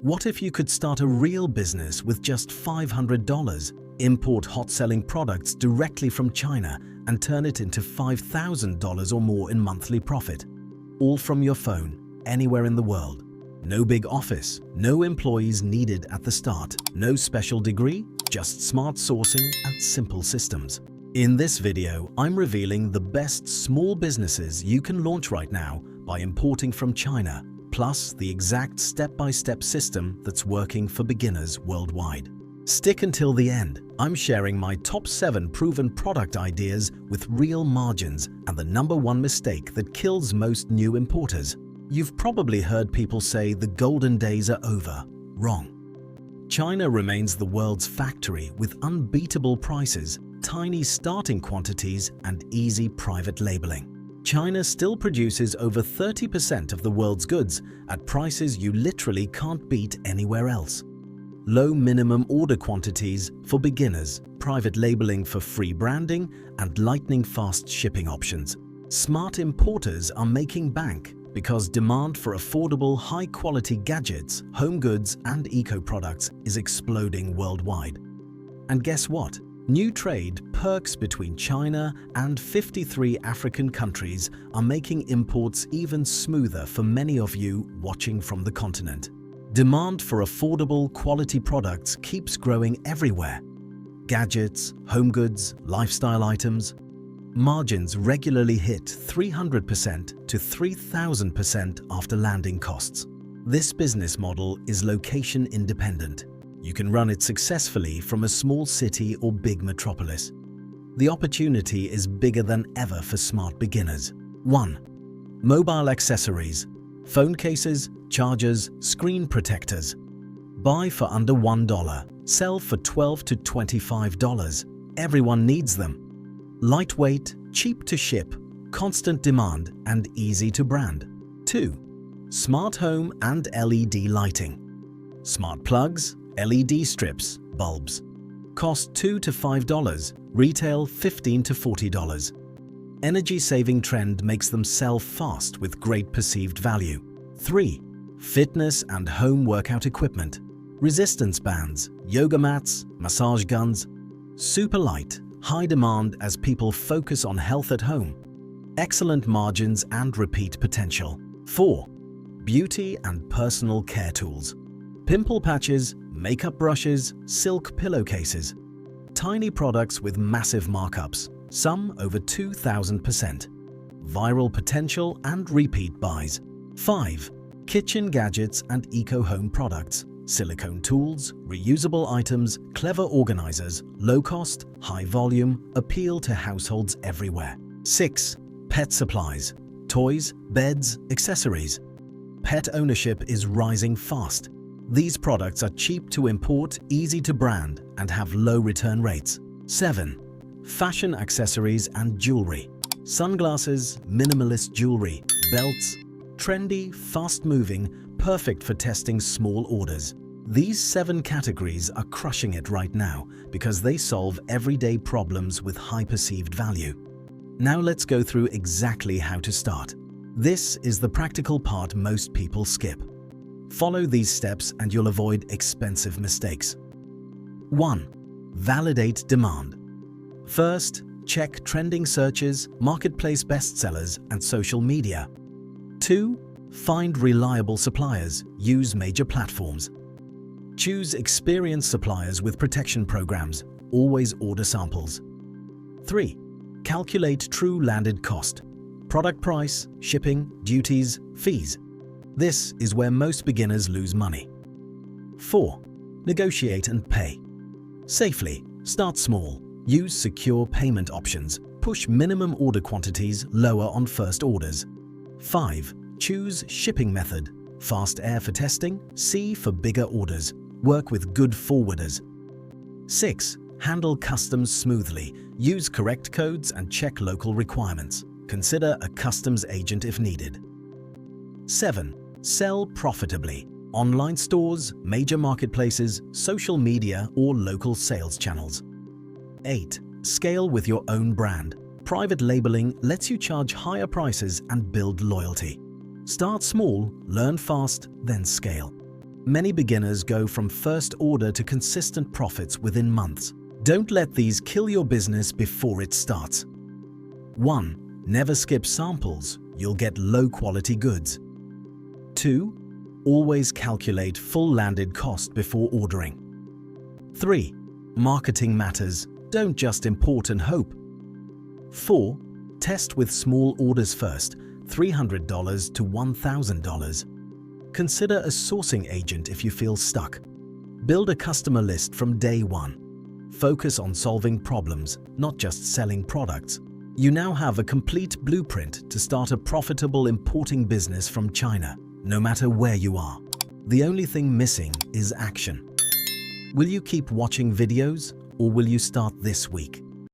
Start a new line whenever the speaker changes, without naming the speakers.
What if you could start a real business with just $500, import hot-selling products directly from China and turn it into $5,000 or more in monthly profit? All from your phone, anywhere in the world. No big office, no employees needed at the start, no special degree, just smart sourcing and simple systems. In this video, I'm revealing the best small businesses you can launch right now by importing from China, plus the exact step-by-step system that's working for beginners worldwide. Stick until the end. I'm sharing my top 7 proven product ideas with real margins and the #1 mistake that kills most new importers. You've probably heard people say the golden days are over. Wrong. China remains the world's factory with unbeatable prices, tiny starting quantities, and easy private labeling. China still produces over 30% of the world's goods at prices you literally can't beat anywhere else. Low minimum order quantities for beginners, private labeling for free branding, and lightning-fast shipping options. Smart importers are making bank because demand for affordable, high-quality gadgets, home goods, and eco-products is exploding worldwide. And guess what? New trade perks between China and 53 African countries are making imports even smoother for many of you watching from the continent. Demand for affordable, quality products keeps growing everywhere. Gadgets, home goods, lifestyle items. Margins regularly hit 300% to 3,000% after landing costs. This business model is location independent. You can run it successfully from a small city or big metropolis. The opportunity is bigger than ever for smart beginners. 1. Mobile accessories. Phone cases, chargers, screen protectors. Buy for under $1. Sell for $12 to $25. Everyone needs them. Lightweight, cheap to ship, constant demand, and easy to brand. 2. Smart home and LED lighting. Smart plugs, LED strips, bulbs. Cost $2 to $5, retail $15 to $40. Energy-saving trend makes them sell fast with great perceived value. 3. Fitness and home workout equipment. Resistance bands, yoga mats, massage guns. Super light, high demand as people focus on health at home. Excellent margins and repeat potential. 4. Beauty and personal care tools. Pimple patches, makeup brushes, silk pillowcases. Tiny products with massive markups, some over 2,000%. Viral potential and repeat buys. 5. Kitchen gadgets and eco-home products. Silicone tools, reusable items, clever organizers, low cost, high volume, appeal to households everywhere. 6. Pet supplies. Toys, beds, accessories. Pet ownership is rising fast. These products are cheap to import, easy to brand, and have low return rates. 7. Fashion accessories and jewelry. Sunglasses, minimalist jewelry, belts. Trendy, fast-moving, perfect for testing small orders. These 7 categories are crushing it right now because they solve everyday problems with high perceived value. Now let's go through exactly how to start. This is the practical part most people skip. Follow these steps and you'll avoid expensive mistakes. 1. Validate demand. First, check trending searches, marketplace bestsellers, and social media. 2. Find reliable suppliers. Use major platforms. Choose experienced suppliers with protection programs. Always order samples. 3. Calculate true landed cost. Product price, shipping, duties, fees. This is where most beginners lose money. 4. Negotiate and pay. Safely. Start small. Use secure payment options. Push minimum order quantities lower on first orders. 5. Choose shipping method. Fast air for testing, sea for bigger orders. Work with good forwarders. 6. Handle customs smoothly. Use correct codes and check local requirements. Consider a customs agent if needed. 7. Sell profitably. Online stores, major marketplaces, social media, or local sales channels. 8. Scale with your own brand. Private labeling lets you charge higher prices and build loyalty. Start small, learn fast, then scale. Many beginners go from first order to consistent profits within months. Don't let these kill your business before it starts. 1. Never skip samples. You'll get low-quality goods. 2. Always calculate full landed cost before ordering. 3. Marketing matters. Don't just import and hope. 4. Test with small orders first, $300 to $1,000. Consider a sourcing agent if you feel stuck. Build a customer list from day one. Focus on solving problems, not just selling products. You now have a complete blueprint to start a profitable importing business from China, no matter where you are. The only thing missing is action. Will you keep watching videos, or will you start this week?